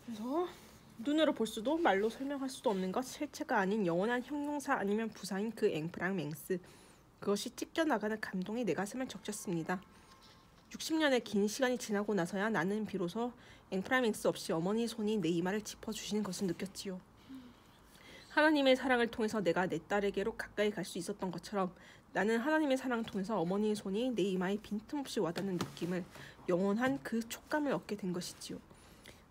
그래서 눈으로 볼 수도 말로 설명할 수도 없는 것, 실체가 아닌 영원한 형용사 아니면 부사인 그 앵프랑 맹스, 그것이 찢겨나가는 감동이 내 가슴을 적셨습니다. 60년의 긴 시간이 지나고 나서야 나는 비로소 앵프라맹스 없이 어머니의 손이 내 이마를 짚어주시는 것을 느꼈지요. 하나님의 사랑을 통해서 내가 내 딸에게로 가까이 갈 수 있었던 것처럼 나는 하나님의 사랑을 통해서 어머니의 손이 내 이마에 빈틈없이 와닿는 느낌을, 영원한 그 촉감을 얻게 된 것이지요.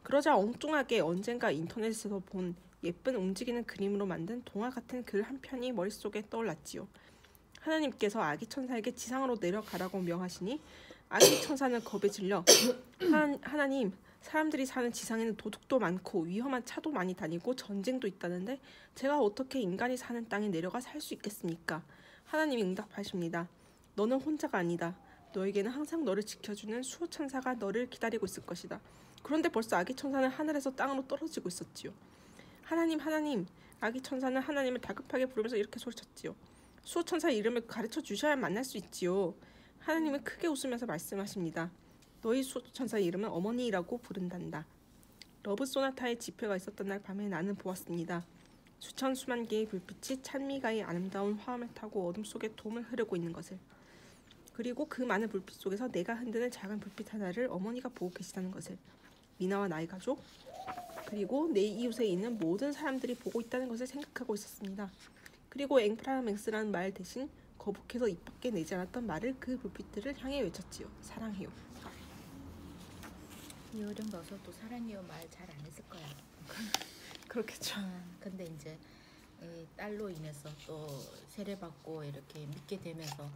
그러자 엉뚱하게 언젠가 인터넷에서 본 예쁜 움직이는 그림으로 만든 동화 같은 글 한 편이 머릿속에 떠올랐지요. 하나님께서 아기 천사에게 지상으로 내려가라고 명하시니 아기 천사는 겁에 질려 하나님, 사람들이 사는 지상에는 도둑도 많고 위험한 차도 많이 다니고 전쟁도 있다는데 제가 어떻게 인간이 사는 땅에 내려가 살 수 있겠습니까? 하나님이 응답하십니다. 너는 혼자가 아니다. 너에게는 항상 너를 지켜주는 수호천사가 너를 기다리고 있을 것이다. 그런데 벌써 아기 천사는 하늘에서 땅으로 떨어지고 있었지요. 하나님, 하나님. 아기 천사는 하나님을 다급하게 부르면서 이렇게 소리쳤지요. 수호천사의 이름을 가르쳐 주셔야 만날 수 있지요. 하나님은 크게 웃으면서 말씀하십니다. 너희 수호천사의 이름은 어머니라고 부른단다. 러브 소나타의 집회가 있었던 날 밤에 나는 보았습니다. 수천 수만 개의 불빛이 찬미가의 아름다운 화음을 타고 어둠 속에 돔을 흐르고 있는 것을. 그리고 그 많은 불빛 속에서 내가 흔드는 작은 불빛 하나를 어머니가 보고 계시다는 것을. 미나와 나의 가족, 그리고 내 이웃에 있는 모든 사람들이 보고 있다는 것을 생각하고 있었습니다. 그리고 앵프라맹스라는 말 대신 거북해서 입 밖에 내지 않았던 말을 그 불빛들을 향해 외쳤지요. 사랑해요. 이 어른 넣어서 또 사랑해요 말 잘 안 했을 거야. 그렇겠죠. 근데 이제 이 딸로 인해서 또 세례받고 이렇게 믿게 되면서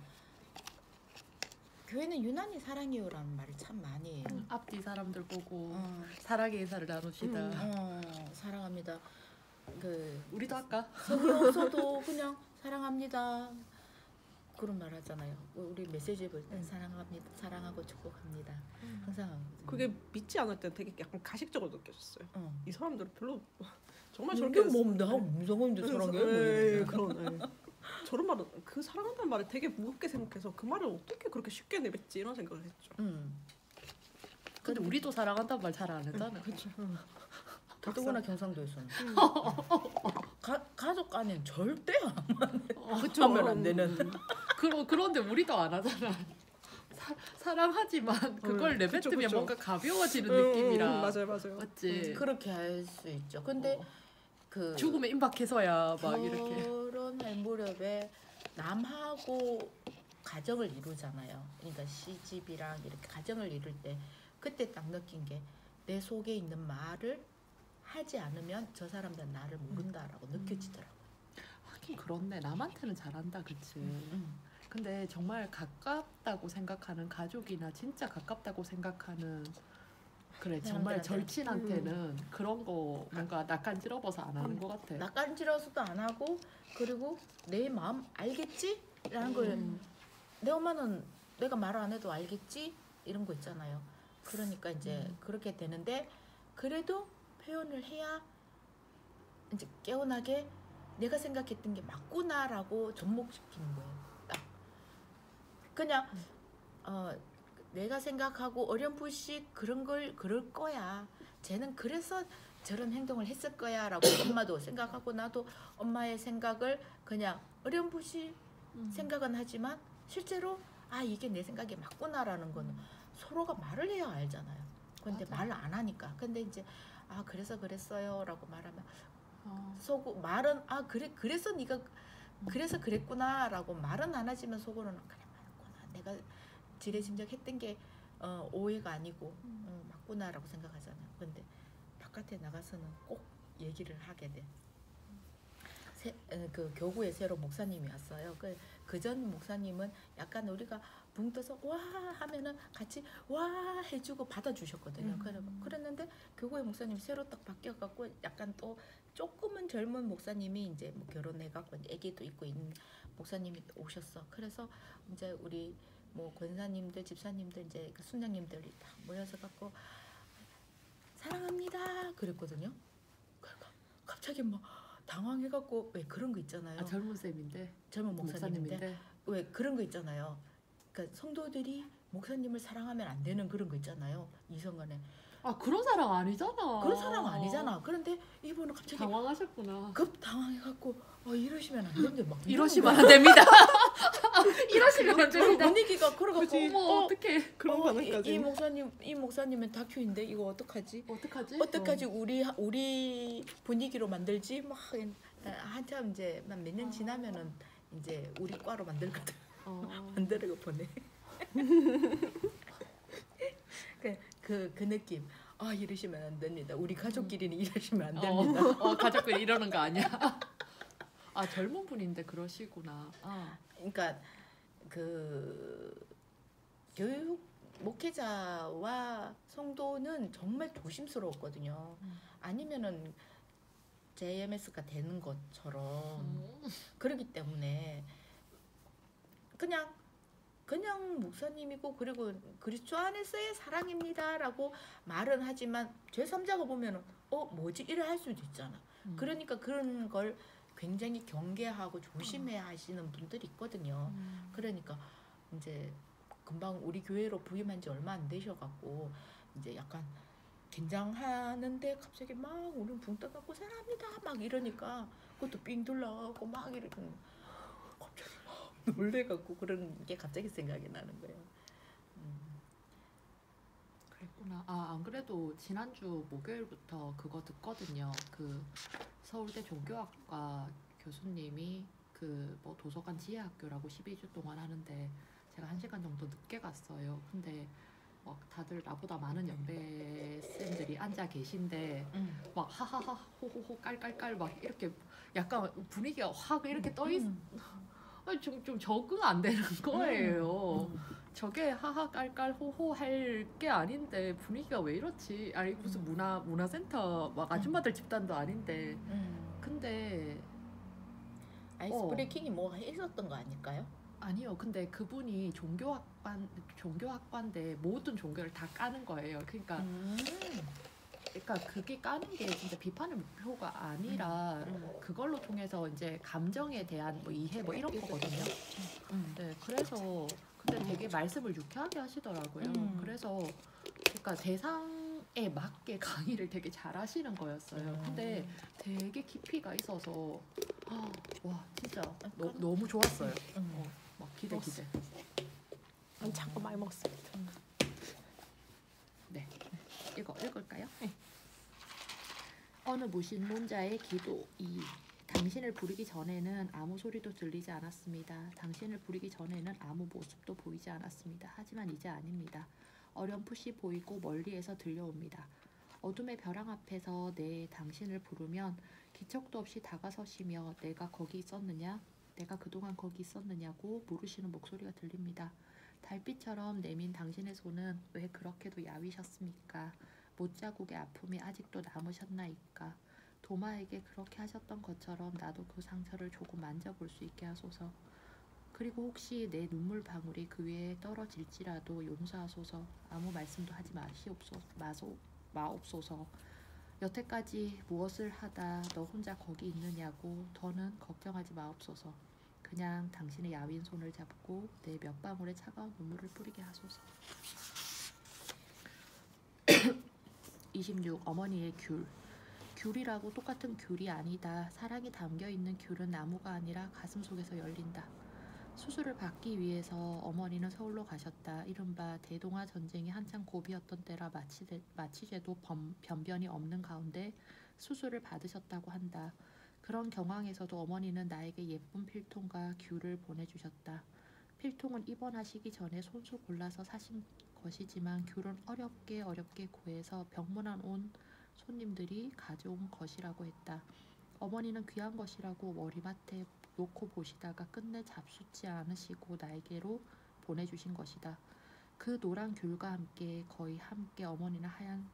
교회는 유난히 사랑해요라는 말을 참 많이 해요. 앞뒤 사람들 보고 사랑의 인사를 나눕시다. 사랑합니다. 그 우리도 할까? 성이 없어도 그냥 사랑합니다. 그런 말 하잖아요. 우리 메시지 볼 때 사랑합니다, 사랑하고 축복합니다. 항상 그게 믿지 않을 때 되게 약간 가식적으로 느껴졌어요. 이 사람들은 별로 정말 이게 저렇게 나 무서운데 사랑해? 그런 저런 말은, 그 사랑한다는 말을 되게 무겁게 생각해서 그 말을 어떻게 그렇게 쉽게 내뱉지 이런 생각을 했죠. 근데 우리도 사랑한다는 말 잘 안 했잖아. 그렇죠. 더더구나 경상도에서는 가족 간에는 절대 그쵸. 하면 안 되는. 그런데 우리도 안 하잖아. 사랑하지만 그걸 내뱉으면 그쵸. 뭔가 가벼워지는 느낌이라. 맞아요. 맞지? 그렇게 할 수 있죠. 근데 그 죽음에 임박해서야 막 이렇게. 결혼할 무렵에 남하고 가정을 이루잖아요. 그러니까 시집이랑 이렇게 가정을 이룰 때 그때 딱 느낀 게 내 속에 있는 말을 하지 않으면 저 사람들은 나를 모른다라고 느껴지더라고요. 하긴 그렇네. 남한테는 잘한다, 그치? 근데 정말 가깝다고 생각하는 가족이나 진짜 가깝다고 생각하는 그래 정말 절친한테는 그런 거 뭔가 낯간지러워서 안 하는 것 같아. 낯간지러워서도 안 하고, 그리고 내 마음 알겠지? 라는 걸 내 엄마는 내가 말 안 해도 알겠지? 이런 거 있잖아요. 그러니까 이제 그렇게 되는데, 그래도 표현을 해야 이제 깨어나게 내가 생각했던 게 맞구나라고 접목시키는 거예요. 딱 그냥 내가 생각하고 어렴풋이 그런 걸 그럴 거야. 쟤는 그래서 저런 행동을 했을 거야 라고 엄마도 생각하고, 나도 엄마의 생각을 그냥 어렴풋이 생각은 하지만 실제로 이게 내 생각이 맞구나라는 거는 서로가 말을 해야 알잖아요. 근데 말을 안 하니까. 근데 이제 그래서 그랬어요 라고 말하면 말은 그래서 네가 그래서 그랬구나 라고 말은 안 하지만 속으로는 그래 맞구나, 내가 지레짐작했던 게 오해가 아니고 맞구나 라고 생각하잖아요. 근데 바깥에 나가서는 꼭 얘기를 하게 돼. 그 교구에 새로 목사님이 왔어요. 그 전 목사님은 약간 우리가 붕 떠서 와 하면은 같이 와 해주고 받아주셨거든요. 그랬는데 교구의 목사님 새로 딱 바뀌어갖고 약간 또 조금은 젊은 목사님이 이제 뭐 결혼해갖고 아기도 있고 있는 목사님이 오셨어. 그래서 이제 우리 뭐 권사님들, 집사님들, 이제 그 순장님들이 다 모여서 갖고 사랑합니다 그랬거든요. 갑자기 막 당황해갖고, 왜 그런 거 있잖아요. 젊은 쌤인데, 젊은 목사님인데 왜 그런 거 있잖아요. 그러니까 성도들이 목사님을 사랑하면 안 되는 그런 거 있잖아요. 이성간에 아 그런 사람 아니잖아. 그런 사람 아니잖아. 그런데 이분은 갑자기 당황하셨구나. 급 당황해갖고 이러시면 안 되는데 막 이러시면 안 됩니다. 이러시면 안 됩니다. 분위기가 그래갖고 그치. 어머 어떡해. 그런 반응까지. 이 목사님은 다큐인데 이거 어떡하지? 어떡하지? 어떡하지? 우리 분위기로 만들지? 막 한참 이제 몇 년 지나면은 이제 우리 과로 만들거든. 만들고 보내. 그 느낌. 이러시면 안 됩니다. 우리 가족끼리는 이러시면 안 됩니다. 가족끼리 이러는 거 아니야? 아 젊은 분인데 그러시구나. 그러니까 그 교육 목회자와 성도는 정말 조심스러웠거든요. 아니면은 JMS가 되는 것처럼 그렇기 때문에 그냥 목사님이고 그리고 그리스도 안에서의 사랑입니다라고 말은 하지만 제3자가 보면은 뭐지 이래 할 수도 있잖아. 그러니까 그런 걸 굉장히 경계하고 조심해야 하시는 분들이 있거든요. 그러니까 이제 금방 우리 교회로 부임한 지 얼마 안 되셔갖고 이제 약간 긴장하는데 갑자기 막 우리는 붕 떠갖고 사랑합니다 막 이러니까 그것도 삥 둘러가고 막 이렇게 갑자기 막 놀래갖고 그런 게 갑자기 생각이 나는 거예요. 그랬구나. 안 그래도 지난주 목요일부터 그거 듣거든요. 그 서울대 종교학과 교수님이 그 뭐 도서관 지혜학교라고 12주 동안 하는데 제가 1시간 정도 늦게 갔어요. 근데 막 다들 나보다 많은 연배 쌤들이 앉아 계신데 막 하하하 호호호 깔깔깔 막 이렇게 약간 분위기가 확 이렇게 좀 적응 안 되는 거예요. 저게 하하 깔깔 호호 할 게 아닌데 분위기가 왜 이렇지? 아니 무슨 문화센터 막 아줌마들 집단도 아닌데 근데 아이스 브레이킹이 뭐 있었던 거 아닐까요? 아니요. 근데 그분이 종교학과인데 모든 종교를 다 까는 거예요. 그러니까 그게 까는 게 진짜 비판의 목표가 아니라 그걸로 통해서 이제 감정에 대한 뭐 이해 뭐 이런 거거든요. 네, 그래서 근데 되게 말씀을 유쾌하게 하시더라고요. 그래서 그러니까 대상에 맞게 강의를 되게 잘하시는 거였어요. 근데 되게 깊이가 있어서 와 진짜 너무 좋았어요. 막 기대. 자꾸 많이 먹습니다. 네, 읽을까요? 네. 어느 무신론자의 기도 2. 당신을 부르기 전에는 아무 소리도 들리지 않았습니다. 당신을 부르기 전에는 아무 모습도 보이지 않았습니다. 하지만 이제 아닙니다. 어렴풋이 보이고 멀리에서 들려옵니다. 어둠의 벼랑 앞에서 당신을 부르면 기척도 없이 다가서시며 내가 거기 있었느냐? 내가 그동안 거기 있었느냐고 물으시는 목소리가 들립니다. 달빛처럼 내민 당신의 손은 왜 그렇게도 야위셨습니까? 못자국의 아픔이 아직도 남으셨나이까? 도마에게 그렇게 하셨던 것처럼 나도 그 상처를 조금 만져볼 수 있게 하소서. 그리고 혹시 내 눈물 방울이 그 위에 떨어질지라도 용서하소서. 아무 말씀도 하지 마옵소서. 여태까지 무엇을 하다 너 혼자 거기 있느냐고 더는 걱정하지 마옵소서. 그냥 당신의 야윈 손을 잡고 내 몇 방울의 차가운 눈물을 뿌리게 하소서. 26. 어머니의 귤. 귤이라고 똑같은 귤이 아니다. 사랑이 담겨있는 귤은 나무가 아니라 가슴 속에서 열린다. 수술을 받기 위해서 어머니는 서울로 가셨다. 이른바 대동아 전쟁이 한창 고비였던 때라 마취제도 변변이 없는 가운데 수술을 받으셨다고 한다. 그런 경황에서도 어머니는 나에게 예쁜 필통과 귤을 보내주셨다. 필통은 입원하시기 전에 손수 골라서 사신 것이지만 귤은 어렵게 구해서 병문안 온 손님들이 가져온 것이라고 했다. 어머니는 귀한 것이라고 머리맡에 놓고 보시다가 끝내 잡숫지 않으시고 나에게로 보내주신 것이다. 그 노란 귤과 함께 거의 함께 어머니는 하얀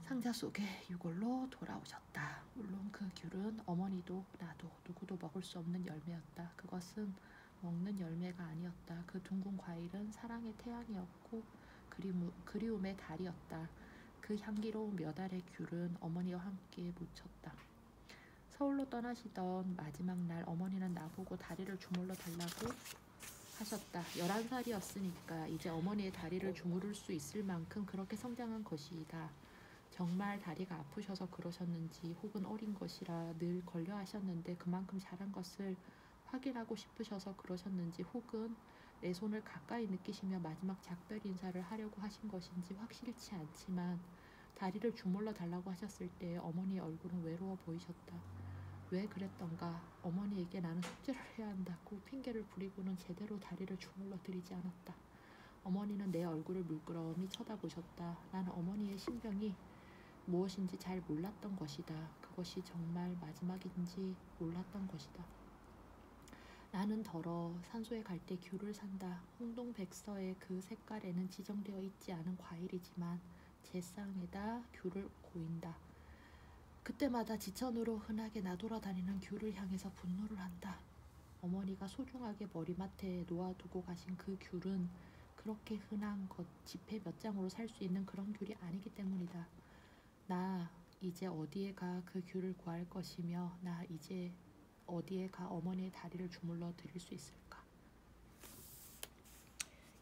상자 속에 유골로 돌아오셨다. 물론 그 귤은 어머니도 나도 누구도 먹을 수 없는 열매였다. 그것은 먹는 열매가 아니었다. 그 둥근 과일은 사랑의 태양이었고 그리움의 달이었다. 그 향기로운 몇 알의 귤은 어머니와 함께 묻혔다. 서울로 떠나시던 마지막 날 어머니는 나보고 다리를 주물러 달라고 하셨다. 11살이었으니까 이제 어머니의 다리를 주무를 수 있을 만큼 그렇게 성장한 것이다. 정말 다리가 아프셔서 그러셨는지 혹은 어린 것이라 늘 걸려 하셨는데 그만큼 자란 것을 확인하고 싶으셔서 그러셨는지 혹은 내 손을 가까이 느끼시며 마지막 작별 인사를 하려고 하신 것인지 확실치 않지만 다리를 주물러 달라고 하셨을 때 어머니의 얼굴은 외로워 보이셨다. 왜 그랬던가? 어머니에게 나는 숙제를 해야 한다고 핑계를 부리고는 제대로 다리를 주물러 드리지 않았다. 어머니는 내 얼굴을 물끄러미 쳐다보셨다. 나는 어머니의 신병이 무엇인지 잘 몰랐던 것이다. 그것이 정말 마지막인지 몰랐던 것이다. 나는 더러 산소에 갈 때 귤을 산다. 홍동백서의 그 색깔에는 지정되어 있지 않은 과일이지만 제 쌍에다 귤을 고인다. 그때마다 지천으로 흔하게 나돌아다니는 귤을 향해서 분노를 한다. 어머니가 소중하게 머리맡에 놓아두고 가신 그 귤은 그렇게 흔한 것 지폐 몇 장으로 살 수 있는 그런 귤이 아니기 때문이다. 나 이제 어디에 가 그 귤을 구할 것이며 나 이제 어디에 가 어머니의 다리를 주물러 드릴 수 있을까?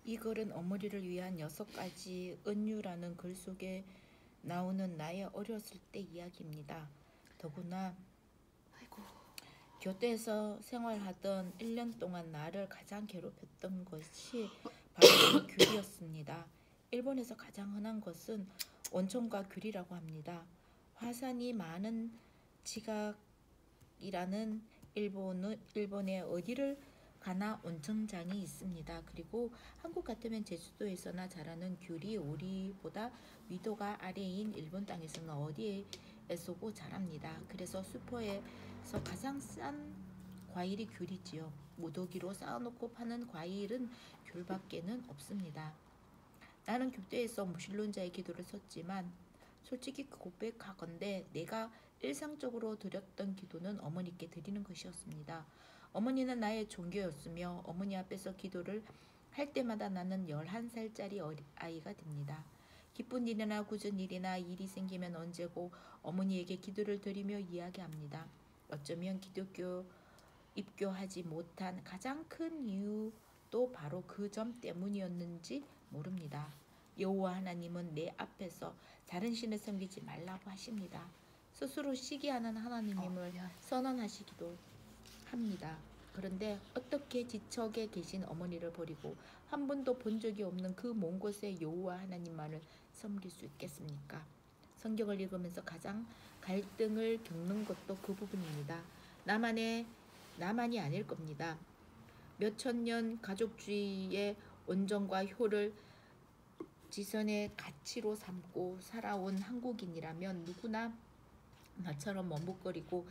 이 글은 어머니를 위한 6가지 은유라는 글 속에 나오는 나의 어렸을 때 이야기입니다. 더구나 아이고. 교대에서 생활하던 1년 동안 나를 가장 괴롭혔던 것이 바로 귤이었습니다. 일본에서 가장 흔한 것은 온천과 귤이라고 합니다. 화산이 많은 지각이라는 일본의 어디를 가나 온천장이 있습니다. 그리고 한국 같으면 제주도에서나 자라는 귤이 우리보다 위도가 아래인 일본 땅에서는 어디에서고 자랍니다. 그래서 슈퍼에서 가장 싼 과일이 귤이지요. 무더기로 쌓아놓고 파는 과일은 귤밖에는 없습니다. 나는 교대에서 무신론자의 기도를 썼지만 솔직히 고백하건대 내가 일상적으로 드렸던 기도는 어머니께 드리는 것이었습니다. 어머니는 나의 종교였으며 어머니 앞에서 기도를 할 때마다 나는 11살짜리 아이가 됩니다. 기쁜 일이나 굳은 일이나 일이 생기면 언제고 어머니에게 기도를 드리며 이야기합니다. 어쩌면 기독교 입교하지 못한 가장 큰 이유도 바로 그 점 때문이었는지 모릅니다. 여호와 하나님은 내 앞에서 다른 신을 섬기지 말라고 하십니다. 스스로 시기하는 하나님임을 선언하시기도 합니다. 그런데 어떻게 지척에 계신 어머니를 버리고 한 번도 본 적이 없는 그 먼 곳에 여호와 하나님만을 섬길 수 있겠습니까? 성경을 읽으면서 가장 갈등을 겪는 것도 그 부분입니다. 나만이 아닐 겁니다. 몇천 년 가족주의의 온정과 효를 지선의 가치로 삼고 살아온 한국인이라면 누구나 나처럼 머뭇거리고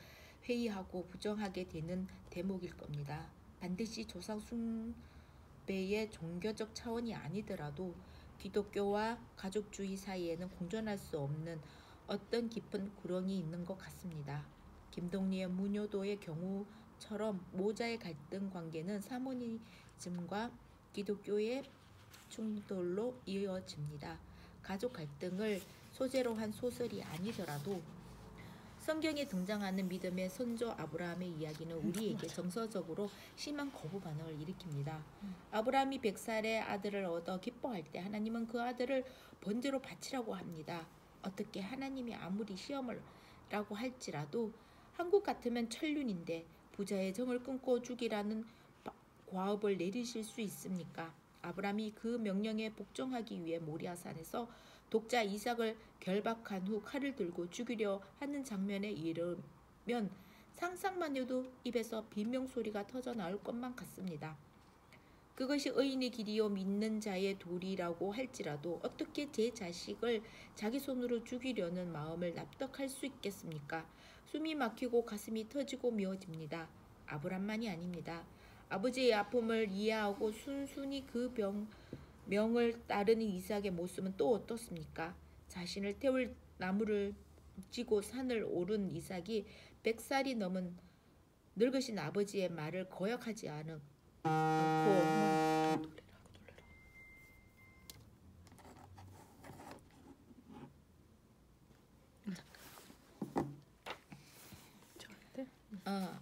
회의하고 부정하게 되는 대목일 겁니다. 반드시 조상 숭배의 종교적 차원이 아니더라도 기독교와 가족주의 사이에는 공존할 수 없는 어떤 깊은 구렁이 있는 것 같습니다. 김동리의 무녀도의 경우처럼 모자의 갈등 관계는 사모니즘과 기독교의 충돌로 이어집니다. 가족 갈등을 소재로 한 소설이 아니더라도 성경에 등장하는 믿음의 선조 아브라함의 이야기는 우리에게 정서적으로 심한 거부 반응을 일으킵니다. 아브라함이 100살의 아들을 얻어 기뻐할 때 하나님은 그 아들을 번제로 바치라고 합니다. 어떻게 하나님이 아무리 시험을 라고 할지라도 한국 같으면 천륜인데 부자의 정을 끊고 죽이라는 과업을 내리실 수 있습니까? 아브라함이 그 명령에 복종하기 위해 모리아산에서 독자 이삭을 결박한 후 칼을 들고 죽이려 하는 장면에 이르면 상상만 해도 입에서 비명소리가 터져나올 것만 같습니다. 그것이 의인의 길이요 믿는 자의 도리라고 할지라도 어떻게 제 자식을 자기 손으로 죽이려는 마음을 납득할 수 있겠습니까? 숨이 막히고 가슴이 터지고 미어집니다. 아브람만이 아닙니다. 아버지의 아픔을 이해하고 순순히 그 명을 따르는 이삭의 모습은 또 어떻습니까? 자신을 태울 나무를 쥐고 산을 오른 이삭이 100살이 넘은 늙으신 아버지의 말을 거역하지 않고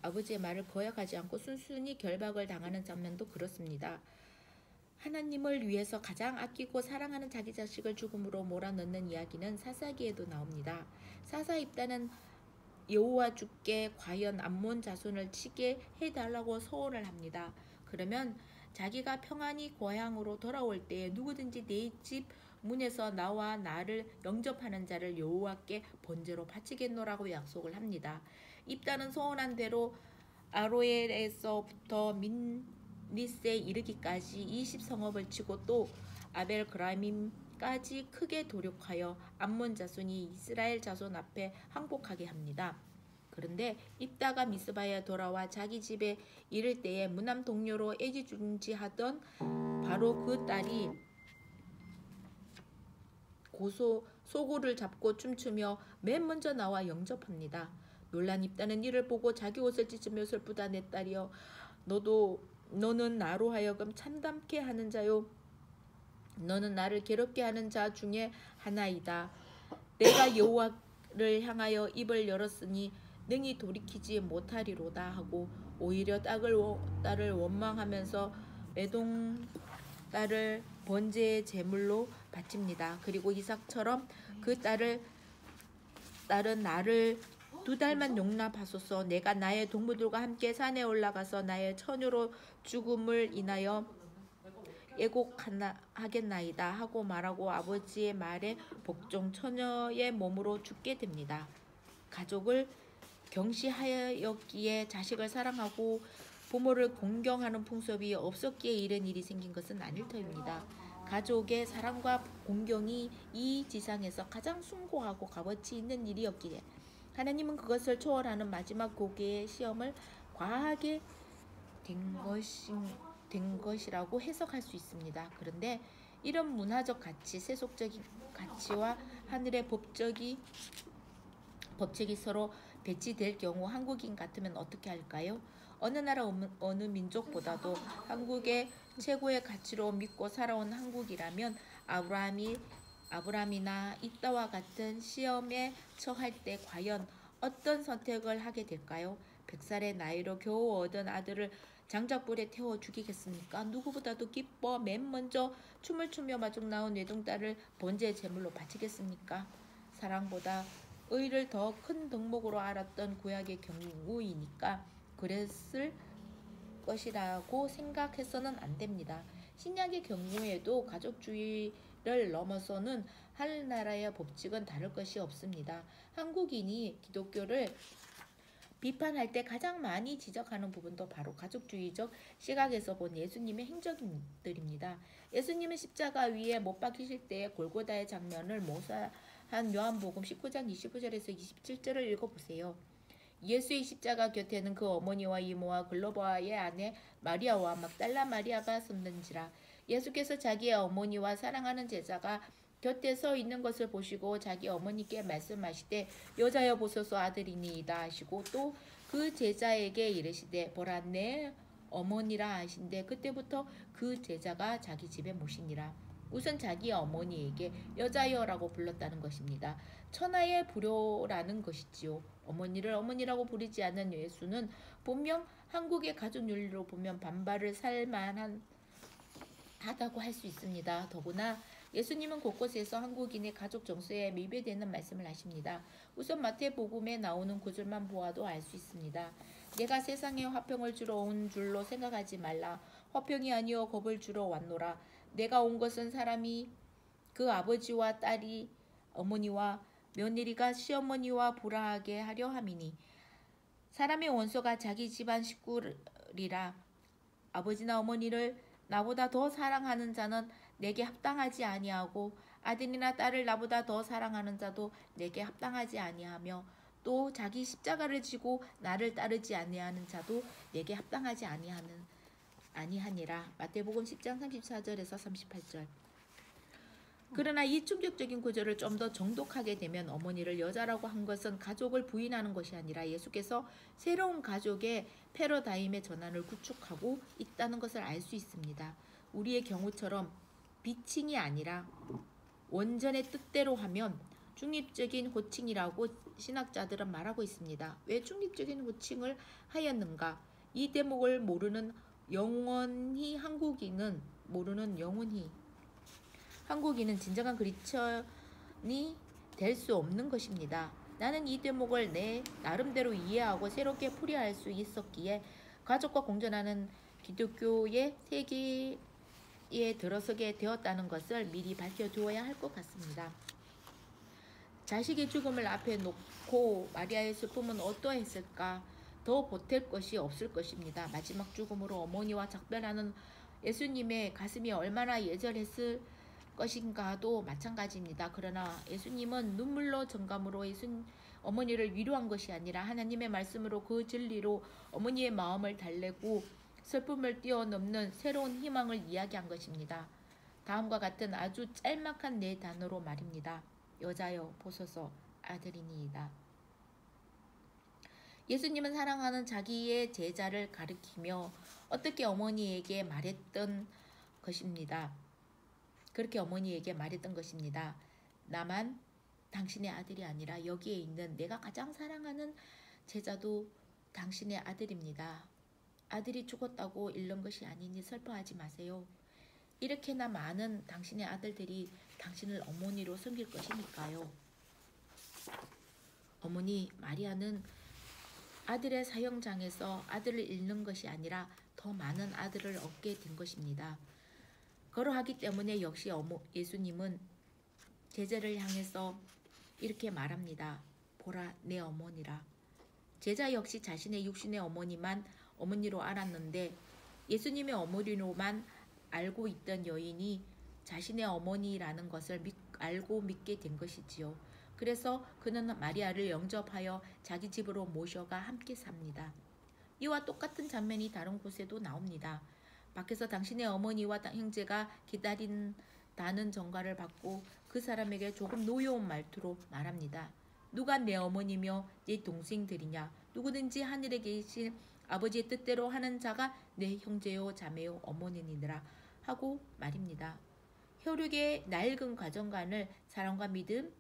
아버지의 말을 거역하지 않고 순순히 결박을 당하는 장면도 그렇습니다. 하나님을 위해서 가장 아끼고 사랑하는 자기 자식을 죽음으로 몰아넣는 이야기는 사사기에도 나옵니다. 사사 입다는 여호와 주께 과연 암몬 자손을 치게 해달라고 서원을 합니다. 그러면 자기가 평안히 고향으로 돌아올 때에 누구든지 내 집 문에서 나와 나를 영접하는 자를 여호와께 번제로 바치겠노라고 약속을 합니다. 입다는 서원한 대로 아로엘에서부터 민니스에 이르기까지 20성읍을 치고 또 아벨그라밈까지 크게 도륙하여 암몬 자손이 이스라엘 자손 앞에 항복하게 합니다. 그런데 입다가 미스바에 돌아와 자기 집에 이를 때에 무남 동료로 애지중지하던 바로 그 딸이 소고를 잡고 춤추며 맨 먼저 나와 영접합니다. 놀란 입다는 이를 보고 자기 옷을 찢으며 슬프다 내 딸이여 너는 나로 하여금 참담케 하는 자요 너는 나를 괴롭게 하는 자 중에 하나이다. 내가 여호와를 향하여 입을 열었으니 능히 돌이키지 못하리로다 하고 오히려 딸을 원망하면서 매동 딸을 번제의 제물로 바칩니다. 그리고 이삭처럼 그 딸은 나를 2달만 용납하소서. 내가 나의 동무들과 함께 산에 올라가서 나의 처녀로 죽음을 인하여 애곡하겠나이다 하고 말하고 아버지의 말에 복종 처녀의 몸으로 죽게 됩니다. 가족을 경시하였기에 자식을 사랑하고 부모를 공경하는 풍습이 없었기에 이런 일이 생긴 것은 아닐 터입니다. 가족의 사랑과 공경이 이 지상에서 가장 숭고하고 값어치 있는 일이었기에 하나님은 그것을 초월하는 마지막 고개의 시험을 과하게 된 것이라고 해석할 수 있습니다. 그런데 이런 문화적 가치, 세속적인 가치와 하늘의 법칙이 서로 배치될 경우 한국인 같으면 어떻게 할까요? 어느 나라 어느 민족보다도 한국의 최고의 가치로 믿고 살아온 한국이라면 아브라함이나 이따와 같은 시험에 처할 때 과연 어떤 선택을 하게 될까요? 100살의 나이로 겨우 얻은 아들을 장작불에 태워 죽이겠습니까? 누구보다도 기뻐 맨 먼저 춤을 추며 마중 나온 외동딸을 번제의 제물로 바치겠습니까? 사랑보다 의를 더 큰 덕목으로 알았던 구약의 경우이니까 그랬을 것이라고 생각해서는 안 됩니다. 신약의 경우에도 가족주의를 넘어서는 하늘나라의 법칙은 다를 것이 없습니다. 한국인이 기독교를 비판할 때 가장 많이 지적하는 부분도 바로 가족주의적 시각에서 본 예수님의 행적들입니다. 예수님은 십자가 위에 못 박히실 때의 골고다의 장면을 모사한 요한복음 19장 25절에서 27절을 읽어보세요. 예수의 십자가 곁에는 그 어머니와 이모와 글로바의 아내 마리아와 막달라 마리아가 섰는지라. 예수께서 자기의 어머니와 사랑하는 제자가 곁에 서 있는 것을 보시고 자기 어머니께 말씀하시되 여자여 보소서 아들이니이다 하시고 또 그 제자에게 이르시되 보라 내 어머니라 하신데 그때부터 그 제자가 자기 집에 모시니라. 우선 자기 어머니에게 여자여라고 불렀다는 것입니다. 천하의 불효라는 것이지요. 어머니를 어머니라고 부르지 않는 예수는 분명 한국의 가족 윤리로 보면 반발을 살만하다고 할 수 있습니다. 더구나 예수님은 곳곳에서 한국인의 가족 정서에 밀배되는 말씀을 하십니다. 우선 마태복음에 나오는 구절만 보아도 알 수 있습니다. 내가 세상에 화평을 주러 온 줄로 생각하지 말라. 화평이 아니요 겁을 주러 왔노라. 내가 온 것은 사람이 그 아버지와 딸이 어머니와 며느리가 시어머니와 불화하게 하려 함이니 사람의 원수가 자기 집안 식구리라. 아버지나 어머니를 나보다 더 사랑하는 자는 내게 합당하지 아니하고 아들이나 딸을 나보다 더 사랑하는 자도 내게 합당하지 아니하며 또 자기 십자가를 지고 나를 따르지 아니하는 자도 내게 합당하지 아니하니라. 마태복음 10장 34절에서 38절. 그러나 이 충격적인 구절을 좀 더 정독하게 되면 어머니를 여자라고 한 것은 가족을 부인하는 것이 아니라 예수께서 새로운 가족의 패러다임의 전환을 구축하고 있다는 것을 알 수 있습니다. 우리의 경우처럼 비칭이 아니라 원전의 뜻대로 하면 중립적인 호칭이라고 신학자들은 말하고 있습니다. 왜 중립적인 호칭을 하였는가? 이 대목을 모르는 한국인은 진정한 크리스천이 될 수 없는 것입니다. 나는 이 대목을 내 나름대로 이해하고 새롭게 풀이할 수 있었기에 가족과 공존하는 기독교의 세계에 들어서게 되었다는 것을 미리 밝혀두어야 할 것 같습니다. 자식의 죽음을 앞에 놓고 마리아의 슬픔은 어떠했을까? 더 보탤 것이 없을 것입니다. 마지막 죽음으로 어머니와 작별하는 예수님의 가슴이 얼마나 예절했을 것인가도 마찬가지입니다. 그러나 예수님은 눈물로 정감으로 어머니를 위로한 것이 아니라 하나님의 말씀으로 그 진리로 어머니의 마음을 달래고 슬픔을 뛰어넘는 새로운 희망을 이야기한 것입니다. 다음과 같은 아주 짤막한 4단어로 말입니다. 여자여 보소서 아들이니이다. 예수님은 사랑하는 자기의 제자를 가리키며 어떻게 어머니에게 말했던 것입니다. 그렇게 어머니에게 말했던 것입니다. 나만 당신의 아들이 아니라 여기에 있는 내가 가장 사랑하는 제자도 당신의 아들입니다. 아들이 죽었다고 잃는 것이 아니니 슬퍼하지 마세요. 이렇게나 많은 당신의 아들들이 당신을 어머니로 섬길 것이니까요. 어머니 마리아는 아들의 사형장에서 아들을 잃는 것이 아니라 더 많은 아들을 얻게 된 것입니다. 그러하기 때문에 역시 예수님은 제자를 향해서 이렇게 말합니다. 보라 내 어머니라. 제자 역시 자신의 육신의 어머니만 어머니로 알았는데 예수님의 어머니로만 알고 있던 여인이 자신의 어머니라는 것을 알고 믿게 된 것이지요. 그래서 그는 마리아를 영접하여 자기 집으로 모셔가 함께 삽니다. 이와 똑같은 장면이 다른 곳에도 나옵니다. 밖에서 당신의 어머니와 형제가 기다린다는 전가를 받고 그 사람에게 조금 노여운 말투로 말합니다. 누가 내 어머니며 내 동생들이냐? 누구든지 하늘에 계신 아버지의 뜻대로 하는 자가 내 형제요 자매요 어머니니라 하고 말입니다. 혈육의 낡은 가정관을 사랑과 믿음,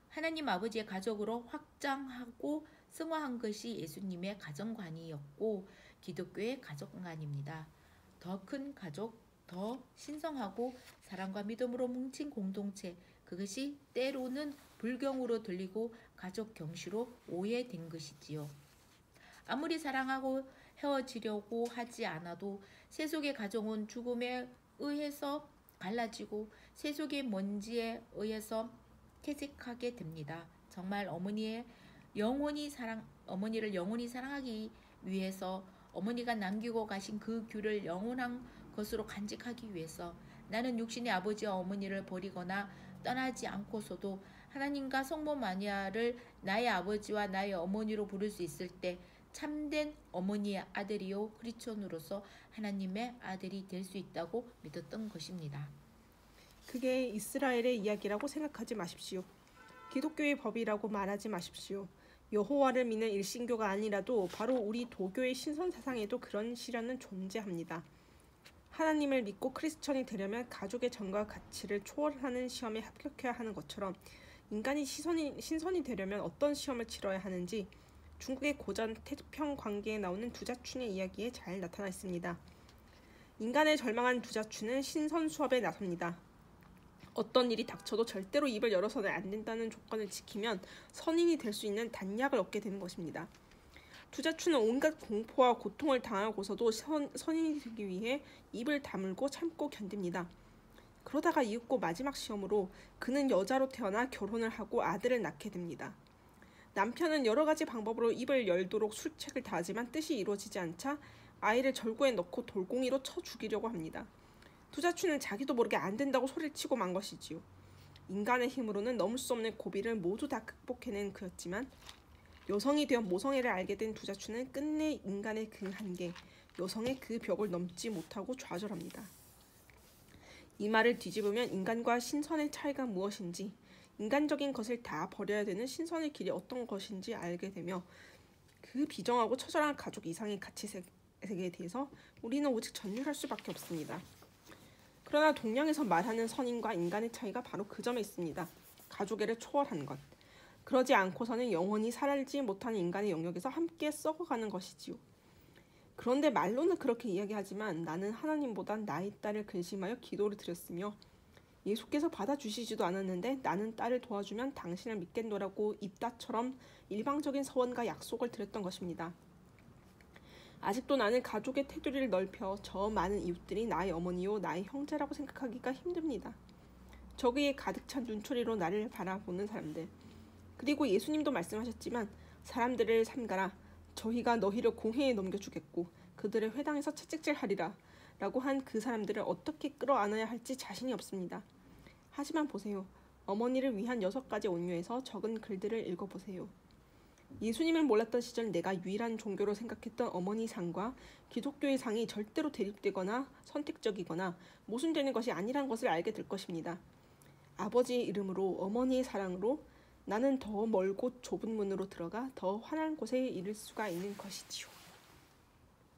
하나님 아버지의 가족으로 확장하고 승화한 것이 예수님의 가정관이었고 기독교의 가정관입니다. 더 큰 가족, 더 신성하고 사랑과 믿음으로 뭉친 공동체, 그것이 때로는 불경으로 들리고 가족 경시로 오해된 것이지요. 아무리 사랑하고 헤어지려고 하지 않아도 세속의 가정은 죽음에 의해서 갈라지고 세속의 먼지에 의해서 퇴색하게 됩니다. 정말 어머니를 영원히 사랑하기 위해서 어머니가 남기고 가신 그 규를 영원한 것으로 간직하기 위해서 나는 육신의 아버지와 어머니를 버리거나 떠나지 않고서도 하나님과 성모 마리아를 나의 아버지와 나의 어머니로 부를 수 있을 때 참된 어머니의 아들이요 크리스천으로서 하나님의 아들이 될 수 있다고 믿었던 것입니다. 그게 이스라엘의 이야기라고 생각하지 마십시오. 기독교의 법이라고 말하지 마십시오. 여호와를 믿는 일신교가 아니라도 바로 우리 도교의 신선사상에도 그런 시련은 존재합니다. 하나님을 믿고 크리스천이 되려면 가족의 정과 가치를 초월하는 시험에 합격해야 하는 것처럼 인간이 신선이 되려면 어떤 시험을 치러야 하는지 중국의 고전 태평 관계에 나오는 두자춘의 이야기에 잘 나타나 있습니다. 인간을 절망한 두자춘은 신선 수업에 나섭니다. 어떤 일이 닥쳐도 절대로 입을 열어서는 안 된다는 조건을 지키면 선인이 될 수 있는 단약을 얻게 되는 것입니다. 두자춘은 온갖 공포와 고통을 당하고서도 선인이 되기 위해 입을 다물고 참고 견딥니다. 그러다가 이윽고 마지막 시험으로 그는 여자로 태어나 결혼을 하고 아들을 낳게 됩니다. 남편은 여러 가지 방법으로 입을 열도록 술책을 다하지만 뜻이 이루어지지 않자 아이를 절구에 넣고 돌공이로 쳐 죽이려고 합니다. 두자춘은 자기도 모르게 안 된다고 소리를 치고 만 것이지요. 인간의 힘으로는 넘을 수 없는 고비를 모두 다 극복해낸 그였지만 여성이 되어 모성애를 알게 된 두자춘은 끝내 인간의 그 한계, 여성의 그 벽을 넘지 못하고 좌절합니다. 이 말을 뒤집으면 인간과 신선의 차이가 무엇인지, 인간적인 것을 다 버려야 되는 신선의 길이 어떤 것인지 알게 되며 그 비정하고 처절한 가족 이상의 가치 세계에 대해서 우리는 오직 전율할 수밖에 없습니다. 그러나 동양에서 말하는 선인과 인간의 차이가 바로 그 점에 있습니다. 가족애를 초월하는 것. 그러지 않고서는 영원히 살지 못하는 인간의 영역에서 함께 썩어가는 것이지요. 그런데 말로는 그렇게 이야기하지만 나는 하나님보단 나의 딸을 근심하여 기도를 드렸으며 예수께서 받아주시지도 않았는데 나는 딸을 도와주면 당신을 믿겠노라고 입다처럼 일방적인 서원과 약속을 드렸던 것입니다. 아직도 나는 가족의 테두리를 넓혀 저 많은 이웃들이 나의 어머니요 나의 형제라고 생각하기가 힘듭니다. 저기에 가득 찬 눈초리로 나를 바라보는 사람들. 그리고 예수님도 말씀하셨지만 사람들을 삼가라. 저희가 너희를 공회에 넘겨주겠고 그들의 회당에서 채찍질하리라 라고 한 그 사람들을 어떻게 끌어안아야 할지 자신이 없습니다. 하지만 보세요. 어머니를 위한 6가지 온유에서 적은 글들을 읽어보세요. 예수님을 몰랐던 시절 내가 유일한 종교로 생각했던 어머니 상과 기독교의 상이 절대로 대립되거나 선택적이거나 모순되는 것이 아니란 것을 알게 될 것입니다. 아버지의 이름으로 어머니의 사랑으로 나는 더 멀고 좁은 문으로 들어가 더 환한 곳에 이를 수가 있는 것이지요.